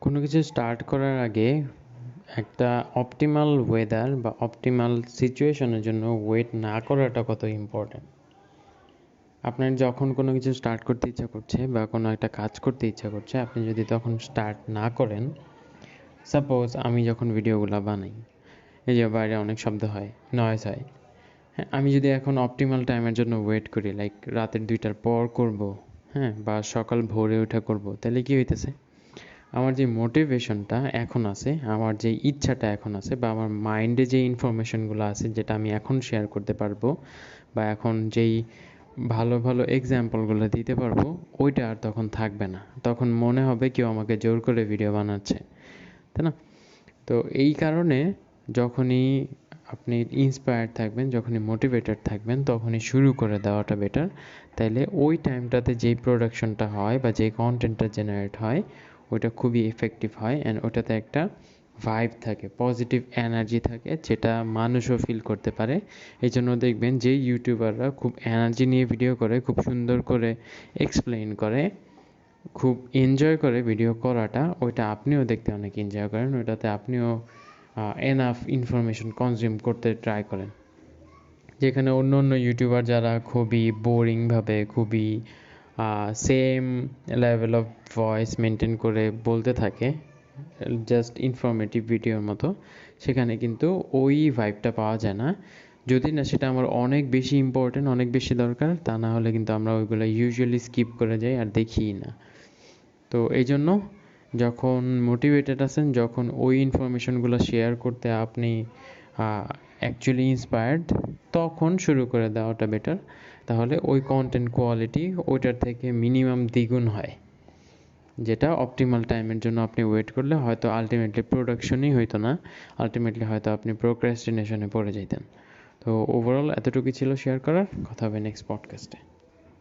কোনো কিছু স্টার্ট করার আগে একটা অপটিমাল ওয়েদার বা অপটিমাল সিচুয়েশনের জন্য ওয়েট না করাটা কত ইম্পর্ট্যান্ট। আপনার যখন কোনো কিছু স্টার্ট করতে ইচ্ছা করছে বা কোনো একটা কাজ করতে ইচ্ছা করছে, আপনি যদি তখন স্টার্ট না করেন, সাপোজ আমি যখন ভিডিওগুলো বানাই, এই যে বাইরে অনেক শব্দ হয়, নয়েজ হয়, হ্যাঁ, আমি যদি এখন অপটিমাল টাইমের জন্য ওয়েট করি, লাইক রাতের 2টার পর করব, হ্যাঁ, বা সকাল ভোরে উঠে করব, তাহলে কি হইতেছে, আমার যে মোটিভেশনটা এখন আছে, আমার যে ইচ্ছাটা এখন আছে, বা আমার মাইন্ডে যে ইনফরমেশনগুলো আছে যেটা আমি এখন শেয়ার করতে পারবো, বা এখন যেই ভালো ভালো এক্সাম্পলগুলো দিতে পারবো, ওইটা আর তখন থাকবে না। তখন মনে হবে কেউ আমাকে জোর করে ভিডিও বানাচ্ছে, তাই না? তো এই কারণে যখনই আপনি ইন্সপায়ার্ড থাকবেন, যখনই মোটিভেটেড থাকবেন, তখনই শুরু করে দেওয়াটা বেটার। তাইলে ওই টাইমটাতে যেই প্রোডাকশনটা হয় বা যেই কন্টেন্টটা জেনারেট হয়, ওইটা খুবই এফেক্টিভ হয়, অ্যান্ড ওটাতে একটা ভাইব থাকে, পজিটিভ এনার্জি থাকে, যেটা মানুষও ফিল করতে পারে। এই জন্য দেখবেন যে ইউটিউবাররা খুব এনার্জি নিয়ে ভিডিও করে, খুব সুন্দর করে এক্সপ্লেইন করে, খুব এনজয় করে ভিডিও করাটা, ওইটা আপনিও দেখতে অনেক এনজয় করেন, ওইটাতে আপনিও এনাফ ইনফরমেশন কনজিউম করতে ট্রাই করেন। যেখানে অন্য অন্য ইউটিউবার যারা খুবই বোরিংভাবে, খুবই same level of voice maintain করে বলতে থাকে, জাস্ট ইনফরমেটিভ ভিডিওর মতো, সেখানে কিন্তু ওই ভাইবটা পাওয়া যায় না। যদি না সেটা আমার অনেক বেশি ইম্পর্টেন্ট, অনেক বেশি দরকার, তা না হলে কিন্তু আমরা ওইগুলো ইউজুয়ালি স্কিপ করে যাই আর দেখিই না। তো এই জন্য যখন মোটিভেটেড আছেন, যখন ওই ইনফরমেশনগুলো শেয়ার করতে আপনি অ্যাকচুয়ালি ইন্সপায়ার্ড, তখন শুরু করে দেওয়াটা বেটার। তাহলে ওই কন্টেন্ট কোয়ালিটি ওইটার থেকে মিনিমাম দ্বিগুণ হয়, যেটা অপটিমাল টাইমের জন্য আপনি ওয়েট করলে হয়তো আলটিমেটলি প্রোডাকশনই হইতো না, আলটিমেটলি হয়তো আপনি প্রোক্রাস্টিনেশনে পড়ে যেতেন। তো ওভারঅল এতটুকুই ছিল শেয়ার করার। কথা হবে নেক্সট পডকাস্টে।